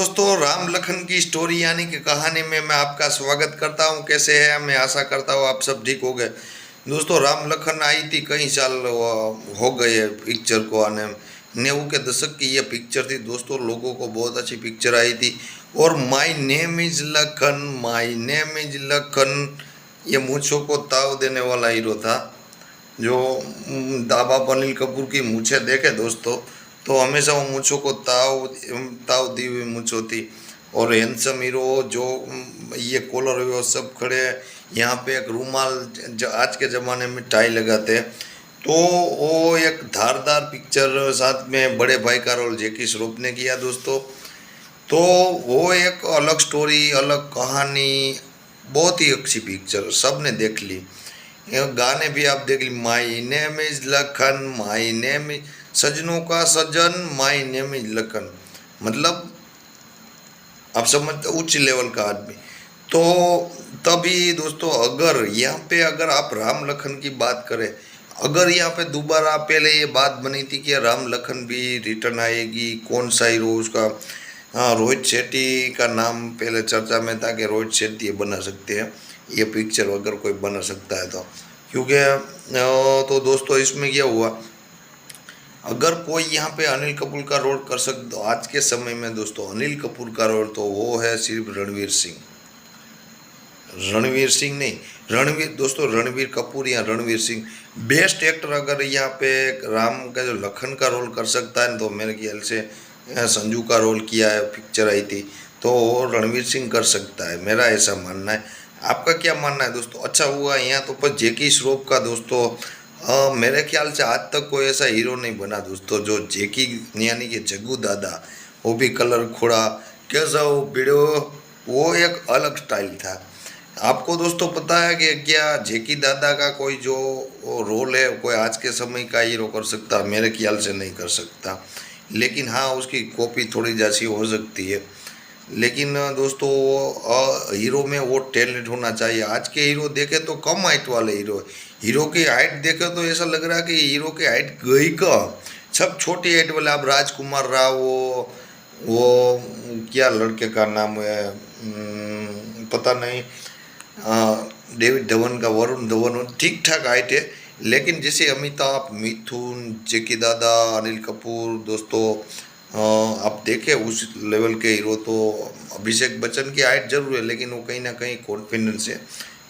दोस्तों, राम लखन की स्टोरी यानी कि कहानी में मैं आपका स्वागत करता हूं। कैसे हैं? मैं आशा करता हूं आप सब ठीक हो गए। दोस्तों, राम लखन आई थी, कई साल हो गए पिक्चर को आने। 90 के दशक की ये पिक्चर थी दोस्तों, लोगों को बहुत अच्छी पिक्चर आई थी। और my name is Lakhan, my name is Lakhan, ये मूंछों को ताव देने वाला हीरो था। जो दाबा अनिल कपूर की मूछें देखे दोस्तों, तो हमेशा वो मूछों को ताव ताव दी हुई मूछ होती। और हैंडसम हीरो जो ये कॉलर वो सब खड़े हैं। यहाँ पे एक रूमाल जो आज के ज़माने में टाई लगाते हैं। तो वो एक धारदार पिक्चर, साथ में बड़े भाई का रोल जैकी श्रॉफ ने किया दोस्तों। तो वो एक अलग स्टोरी, अलग कहानी, बहुत ही अच्छी पिक्चर, सब ने देख ली। ये गाने भी आप देख ली, my name is Lakhan, my name is सजनों का सजन, माई नेम इज लखन, मतलब आप समझते उच्च लेवल का आदमी। तो तभी दोस्तों, अगर यहाँ पे अगर आप राम लखन की बात करें, अगर यहाँ पे दोबारा पहले ये बात बनी थी कि राम लखन भी रिटर्न आएगी, कौन सा हीरो उसका, हाँ रोहित शेट्टी का नाम पहले चर्चा में था कि रोहित शेट्टी ये बना सकते हैं ये पिक्चर, अगर कोई बना सकता है तो। क्योंकि तो दोस्तों इसमें क्या हुआ, अगर कोई यहाँ पे अनिल कपूर का रोल कर सकते तो आज के समय में दोस्तों अनिल कपूर का रोल तो वो है सिर्फ रणवीर सिंह। रणवीर सिंह नहीं, रणवीर दोस्तों, रणवीर कपूर या रणवीर सिंह बेस्ट एक्टर अगर यहाँ पे राम का जो लखन का रोल कर सकता है तो मेरे ख्याल से संजू का रोल किया है, पिक्चर आई थी, तो रणवीर सिंह कर सकता है, मेरा ऐसा मानना है। आपका क्या मानना है दोस्तों? अच्छा हुआ यहाँ तो पर जैकी श्रॉफ का दोस्तों, मेरे ख्याल से आज तक कोई ऐसा हीरो नहीं बना दोस्तों जो जैकी यानी कि जग्गू दादा, वो भी कलर खोड़ा कैसा वो वीडियो, वो एक अलग स्टाइल था। आपको दोस्तों पता है कि क्या जैकी दादा का कोई जो रोल है कोई आज के समय का हीरो कर सकता? मेरे ख्याल से नहीं कर सकता, लेकिन हाँ उसकी कॉपी थोड़ी जैसी हो सकती है। लेकिन दोस्तों हीरो में वो टैलेंट होना चाहिए। आज के हीरो देखे तो कम हाइट वाले हीरो की हाइट देखे तो ऐसा लग रहा है कि हीरो की हाइट गई का, सब छोटी हाइट वाले। आप राजकुमार राव, वो क्या लड़के का नाम है, पता नहीं, डेविड धवन का, वरुण धवन, ठीक ठाक हाइट है। लेकिन जैसे अमिताभ, मिथुन, जैकी दादा, अनिल कपूर दोस्तों, आप देखें उस लेवल के हीरो तो अभिषेक बच्चन की हाइट जरूर है, लेकिन वो कहीं ना कहीं कॉन्फिडेंस है,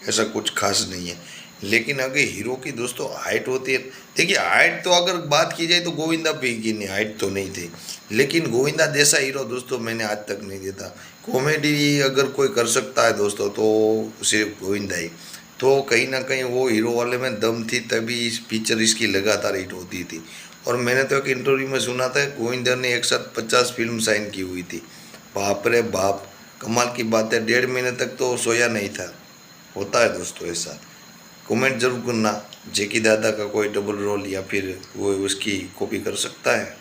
ऐसा कुछ खास नहीं है। लेकिन अगर हीरो की दोस्तों हाइट होती है, देखिए हाइट तो अगर बात की जाए तो गोविंदा भी की नहीं, हाइट तो नहीं थी, लेकिन गोविंदा जैसा हीरो दोस्तों मैंने आज तक नहीं देखा। कॉमेडी अगर कोई कर सकता है दोस्तों तो सिर्फ गोविंदा ही। तो कहीं ना कहीं वो हीरो वाले में दम थी, तभी इस पिक्चर इसकी लगातार हिट होती थी। और मैंने तो एक इंटरव्यू में सुना था गोविंदा ने एक साथ 50 फिल्म साइन की हुई थी। बाप रे बाप, कमाल की बात है, 1.5 महीने तक तो सोया नहीं था। होता है दोस्तों ऐसा। कमेंट जरूर करना, जैकी दादा का कोई डबल रोल या फिर वो उसकी कॉपी कर सकता है।